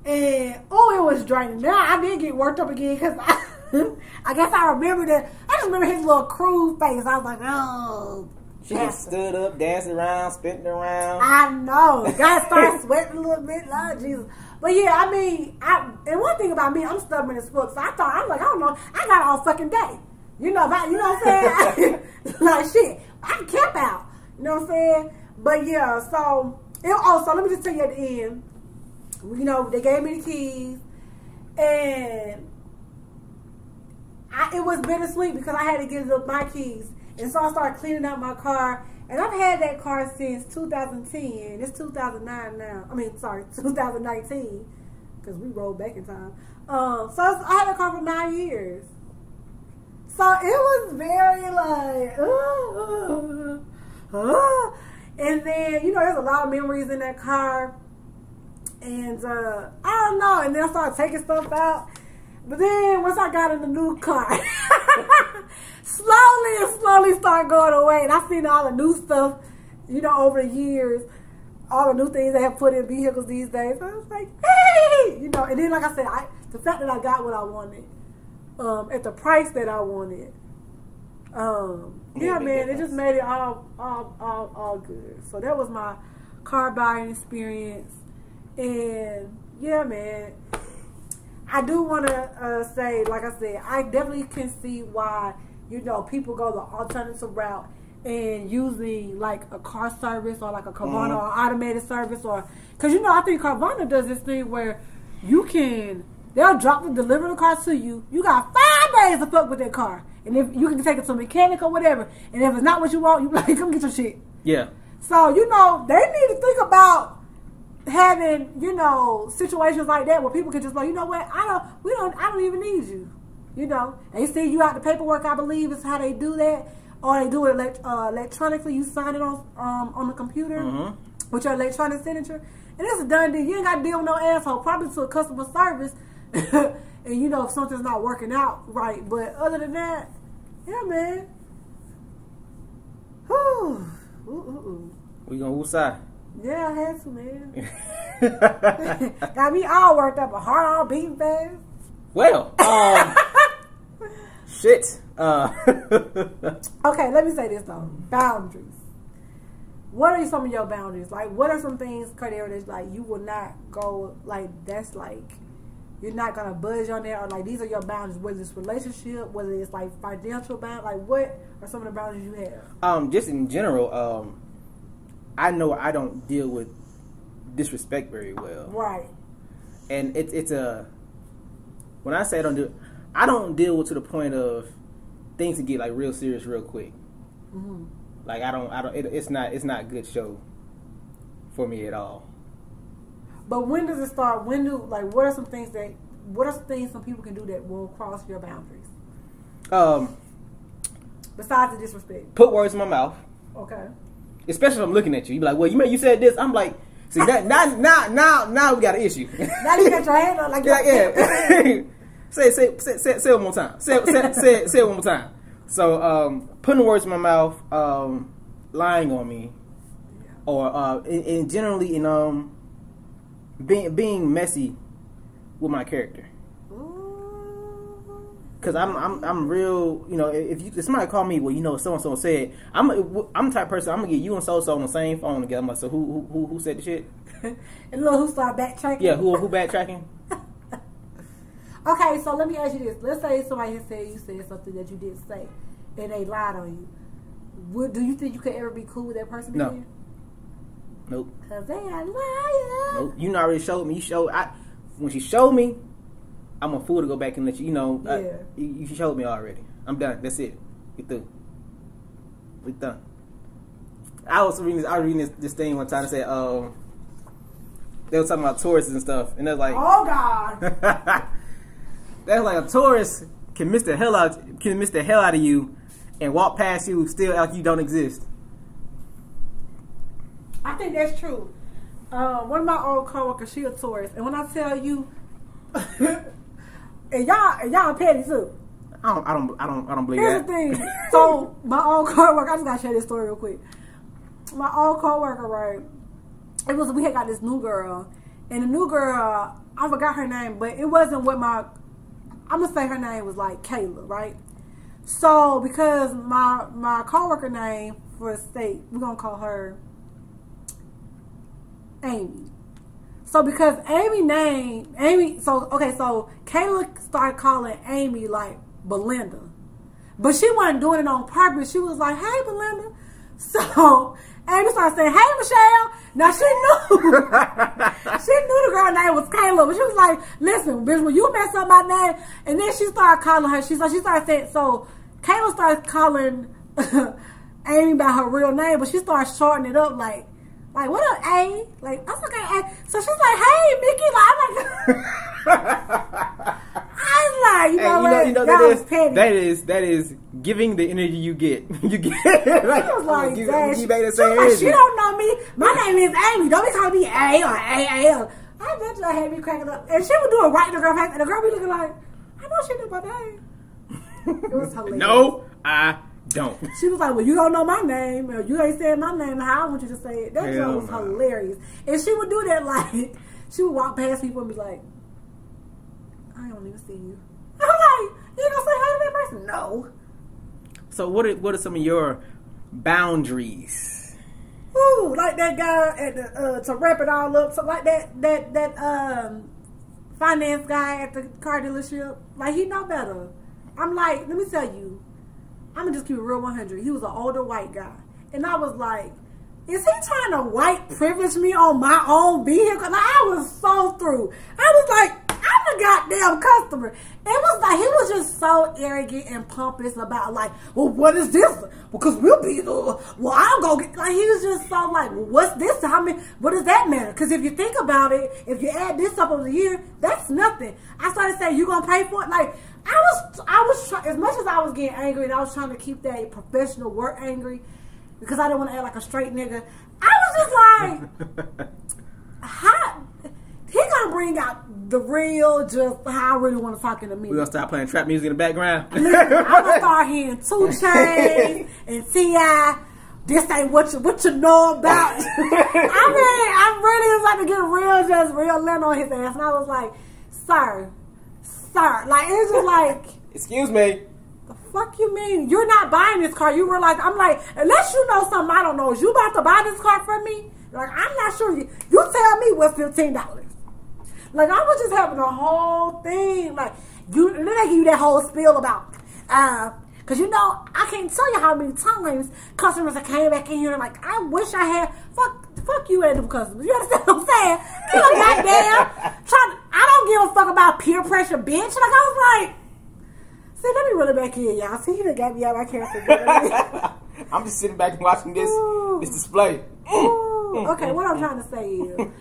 And, it was draining. Now, I did get worked up again because I guess I remember that. I just remember his little cruise face. I was like, oh. She just stood up, dancing around, spinning around. I know. Guys started sweating a little bit. Lord Jesus. But yeah, I mean, and one thing about me, I'm stubborn as fuck. So I'm like, I don't know. I got all fucking day. You know what I'm saying? Like, shit. I can camp out. You know what I'm saying? But yeah, so let me just tell you at the end, they gave me the keys, and it was bittersweet because I had to give up my keys. And so I started cleaning out my car, and I've had that car since 2010. It's 2009 now. 2019, because we rolled back in time. So I had that car for 9 years. So it was very like, and then, there's a lot of memories in that car. And I don't know. And then I started taking stuff out. But then once I got in the new car, slowly started going away. And I seen all the new stuff, over the years, all the new things they have put in vehicles these days. So I was like, hey, and then like I said, the fact that I got what I wanted, at the price that I wanted, yeah, man, it just made it all good. So that was my car buying experience. And yeah, man, I do want to say, like I said, I definitely can see why, people go the alternative route and using like a car service or like a Carvana or automated service, or because I think Carvana does this thing where they'll deliver the car to you. You got 5 days to fuck with that car, And if you can take it to a mechanic or whatever, and if it's not what you want, you like, come get your shit. Yeah. So, you know, they need to think about having, you know, situations like that where people can just like, you know what, I don't even need you. You know, they send you out the paperwork, I believe is how they do that. Or they do it electronically. You sign it on the computer with your electronic signature. And it's a done deal. You ain't got to deal with no asshole. Probably to a customer service. And, you know, if something's not working out right. But other than that, yeah, man. Whew. We gonna woosah. Yeah, I had to, man. Got me all worked up, a heart all beating fast. Well, shit. Okay, let me say this though. Boundaries. What are some of your boundaries? Like, what are some things, Cordero, that's like you will not go, like, that's like, you're not going to budge on there, or like, these are your boundaries, whether it's relationship, whether it's like financial boundaries, like, what are some of the boundaries you have? Just in general, I know I don't deal with disrespect very well. Right. And it's when I say I don't deal with to the point of things to get like real serious real quick. Mm-hmm. Like it's not a good show for me at all. But when does it start? What are some things some people can do that will cross your boundaries? Besides the disrespect. Put words in my mouth. Okay. Especially if I'm looking at you. You be like, well, you said this. I'm like, see that now we got an issue. Now you got your hand up like yeah. Say it one more time. Say it one more time. So putting words in my mouth, lying on me, or and generally in being messy with my character. Because I'm real, you know. If somebody call me, well, you know, so and so said, I'm the type of person. I'm gonna get you and so on the same phone together. I'm like, so who said the shit? And look, who started backtracking? Yeah, who backtracking? Okay, so let me ask you this. Let's say somebody has said you said something that you didn't say, and they lied on you. Do you think you could ever be cool with that person again? Nope. Because they are liars. Nope. You already showed me. When she showed me, I'm a fool to go back and let you, Yeah. You showed me already. I'm done. That's it. We through. We done. I was reading this thing one time that said, they were talking about tourists and stuff, and they're like, oh God. That's like a tourist can miss the hell out of you and walk past you still like you don't exist. I think that's true. One of my old coworkers, she a tourist, and when I tell you, and y'all petty too. I don't believe Here's that. Here's the thing. So my old coworker, I just gotta share this story real quick. My old coworker, right? We had got this new girl, and the new girl, I forgot her name, but it wasn't what I'm gonna say her name was like Kayla, right? So because my coworker name for the state, we're gonna call her Amy. So because so Kayla started calling Amy like Belinda, but she wasn't doing it on purpose. She was like, "Hey, Belinda." So Amy started saying, "Hey, Michelle." Now she knew the girl name was Kayla, but she was like, "Listen, bitch, when you mess up my name," and then she started calling her. She started saying, so Kayla started calling Amy by her real name, but she started shortening it up like what up, A? Like, I'm okay, A. So she's like, "Hey, Mickey," like, I'm like, I was like, you know what? That is giving the energy you get. You get. Like, I was like, energy. She don't know me. My name is Amy. Don't be calling me A or A. I bet you had me cracking up, and she would do it right in the girl face, and the girl be looking like, I know she knew my name. It was hilarious. No, I don't. She was like, "Well, you don't know my name, or you ain't saying my name. How I want you to say it." That girl was hilarious, and she would do that like she would walk past people and be like, "I don't even see you." I'm like, "You gonna say hi to that person?" No. So what are some of your boundaries? Ooh, like that guy at the to wrap it all up. So like that finance guy at the car dealership. Like, he know better. I'm like, let me tell you. I'm going to just keep it real 100. He was an older white guy. And I was like, is he trying to white privilege me on my own vehicle? Like, I was so through. I was like, I'm a goddamn customer. It was like, he was just so arrogant and pompous about like, well, what is this? Because we'll be, well, I'll go get, like, he was just so like, well, what's this? How many, what does that matter? Because if you think about it, if you add this up over the year, that's nothing. I started saying, you gonna pay for it? Like, I was as much as I was getting angry and I was trying to keep that professional work angry because I didn't want to act like a straight nigga. I was just like, how he gonna bring out the real, just how I really want to talk in a minute. We gonna start playing trap music in the background. I'm gonna start hearing 2 Chainz and T.I. This ain't what you know about. I really was like to get real land on his ass, and I was like, sir, like it's just like, excuse me. The fuck you mean? You're not buying this car. You realize I'm like, unless you know something I don't know, is you about to buy this car from me? Like, I'm not sure. You tell me what's $15. Like, I was just having a whole thing. Like, they give you that whole spiel about, because you know, I can't tell you how many times customers have came back in here and like, I wish I had, fuck you and them customers. You understand what I'm saying? You know, goddamn. I don't give a fuck about peer pressure, bitch. Like, I was like, see, let me run it back here, y'all. See, he done got me out of my character. I'm just sitting back and watching this display. Okay, what I'm trying to say is,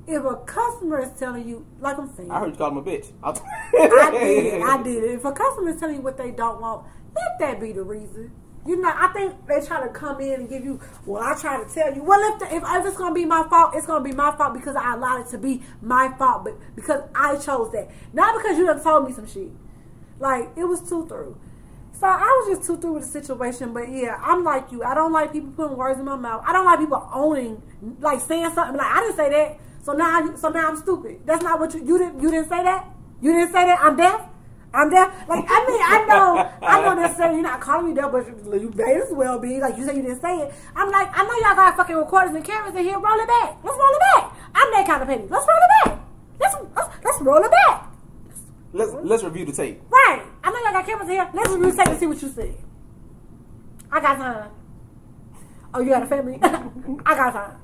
if a customer is telling you, like I'm saying, I heard you call him a bitch. I did it. If a customer is telling you what they don't want, let that be the reason. You know, I think they try to come in and give you, well, I try to tell you, well, if it's going to be my fault, it's going to be my fault because I allowed it to be my fault, but because I chose that. Not because you done told me some shit. Like, it was too through. So I was just too through with the situation, but yeah, I'm like you. I don't like people putting words in my mouth. I don't like people owning, like saying something like, I didn't say that, so now I'm stupid. That's not what you didn't say that? You didn't say that? I'm deaf? Like, I mean, I know necessarily you're not calling me deaf, but you may as well be. Like, you say you didn't say it. I'm like, I know y'all got fucking recorders and cameras in here. Roll it back. Let's roll it back. I'm that kind of petty. Let's roll it back. Let's roll it back. Let's review the tape. Right. I know y'all got cameras in here. Let's review the tape and see what you said. I got time. Oh, you got a family? I got time.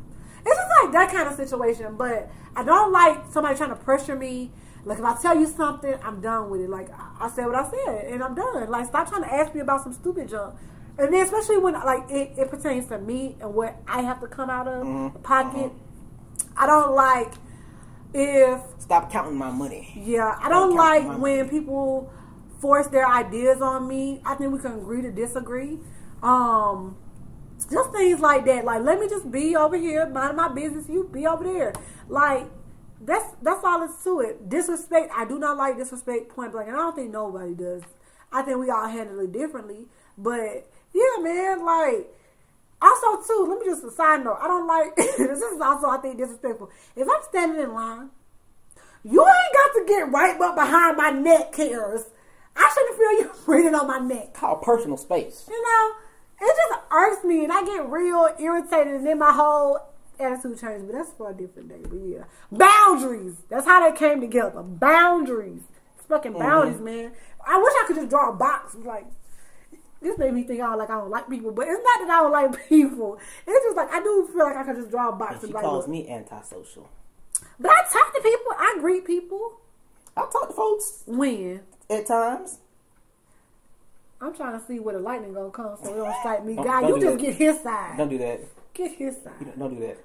It's just like that kind of situation, but I don't like somebody trying to pressure me. Like, if I tell you something, I'm done with it. Like, I said what I said, and I'm done. Like, stop trying to ask me about some stupid junk. And then, especially when, like, it pertains to me and what I have to come out of pocket. I don't like if... Stop counting my money. Yeah, I don't like when people force their ideas on me. I think we can agree to disagree. Just things like that. Like, let me just be over here, mind my business. You be over there. Like... That's all it's to it. Disrespect, I do not like disrespect, point blank, and I don't think nobody does. I think we all handle it differently. But yeah, man, like, also too, let me just a side note, I don't like this is also, I think, disrespectful. If I'm standing in line, you ain't got to get right up behind my neck, Karis. I shouldn't feel you breathing on my neck. Call personal space. You know, it just irks me and I get real irritated and then my whole attitude changed, but that's for a different day. But yeah, boundaries. That's how they came together. Boundaries. It's fucking boundaries, man. I wish I could just draw a box. Like, this made me think I don't like people, but it's not that I don't like people. It's just like I do feel like I could just draw a box. And she calls me antisocial. But I talk to people. I greet people. I talk to folks. When? At times. I'm trying to see where the lightning gonna come, so it don't strike me. God, you just get his side. Don't do that. Get his side. Don't do that.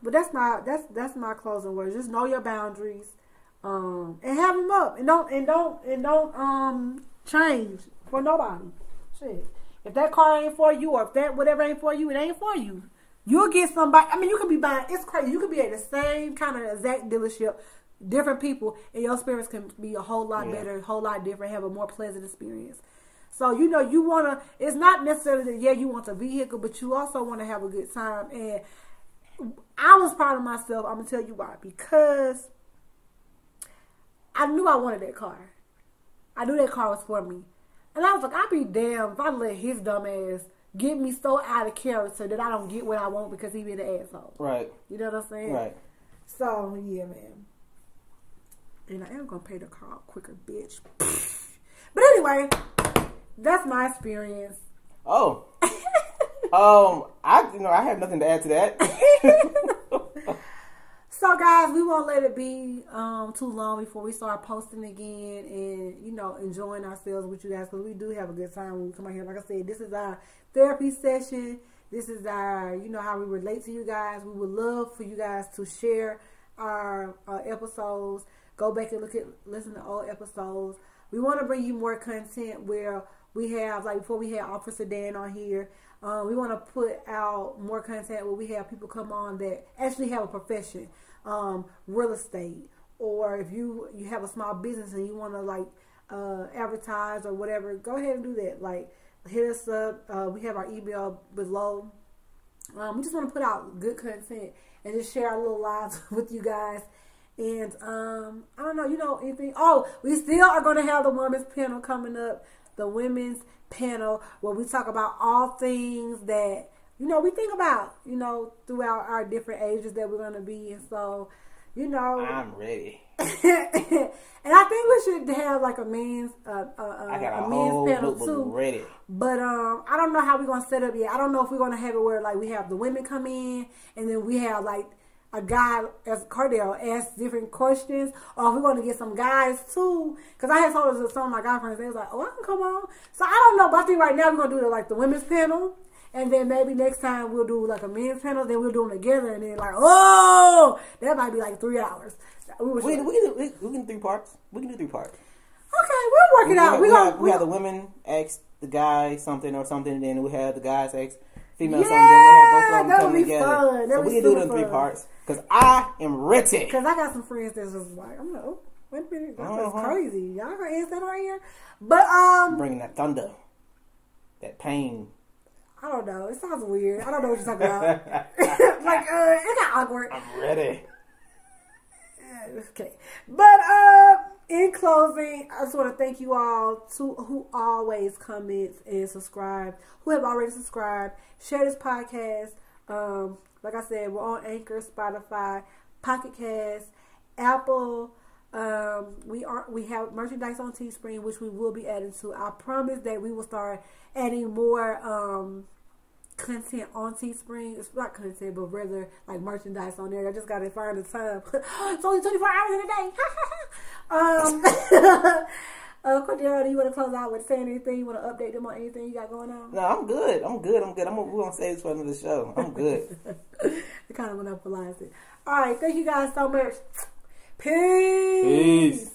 But that's my closing words. Just know your boundaries, and have them up, and don't change for nobody. Shit, if that car ain't for you, or if that whatever ain't for you, it ain't for you. You'll get somebody. I mean, you could be buying. It's crazy. You could be at the same kind of exact dealership, different people, and your experience can be a whole lot better, a whole lot different, have a more pleasant experience. So, you know, you want to, it's not necessarily that, you want the vehicle, but you also want to have a good time. And I was proud of myself. I'm going to tell you why. Because I knew I wanted that car. I knew that car was for me. And I was like, I'd be damned if I let his dumb ass get me so out of character that I don't get what I want because he be an asshole. Right. You know what I'm saying? Right. So, yeah, man. And I am going to pay the car off quicker, bitch. But anyway... That's my experience. Oh. I have nothing to add to that. So, guys, we won't let it be too long before we start posting again and, you know, enjoying ourselves with you guys, because we do have a good time when we come out here. Like I said, this is our therapy session. This is our, you know, how we relate to you guys. We would love for you guys to share our episodes. Go back and listen to old episodes. We want to bring you more content where we have, like before we had Officer Dan on here. We want to put out more content where we have people come on that actually have a profession, real estate, or if you have a small business and you want to like advertise or whatever, go ahead and do that. Like, hit us up. We have our email below. We just want to put out good content and just share our little lives with you guys. And I don't know, you know, anything. Oh, we still are going to have the women's panel coming up. The women's panel where we talk about all things that, you know, we think about, you know, throughout our different ages that we're going to be. And so, you know, I'm ready. And I think we should have like a men's I got a men's whole panel notebook too. ready. But I don't know how we're gonna set up yet. I don't know if we're gonna have it where like we have the women come in and then we have like a guy as Cardell ask different questions, or if we're gonna get some guys too. Because I had told some of my guy friends, they was like, "Oh, I can come on." So I don't know, but I think right now we're gonna do like the women's panel. And then maybe next time we'll do like a men's panel. Then we'll do them together. And then like, oh, that might be like 3 hours. We can do 3 parts. We can do 3 parts. Okay, we'll work it out. We have the women ask the guy something or something, and then we have the guys ask female something. Yeah, Then we have both of them that'll coming be together. fun. So we can do it in 3 parts. Because I am ready. Because I got some friends that's just like, I'm like, oh, wait a minute, that's crazy. Y'all gonna answer that on here? But bringing that thunder, that pain. I don't know. It sounds weird. I don't know what you're talking about. Like, it got awkward. I'm ready. Okay. But in closing, I just want to thank you all who always comments and subscribe, who have already subscribed. Share this podcast. Like I said, we're on Anchor, Spotify, Pocket Cast, Apple. We have merchandise on Teespring, which we will be adding to. I promise that we will start adding more content on Teespring. It's not content, but rather like merchandise on there. I just got to find the time. It's only 24 hours in a day. Cordero, do you want to close out with saying anything? You want to update them on anything you got going on? No, I'm good. We're going to save this for another show. I'm good. I kind of monopolized it. All right. Thank you guys so much. Peace.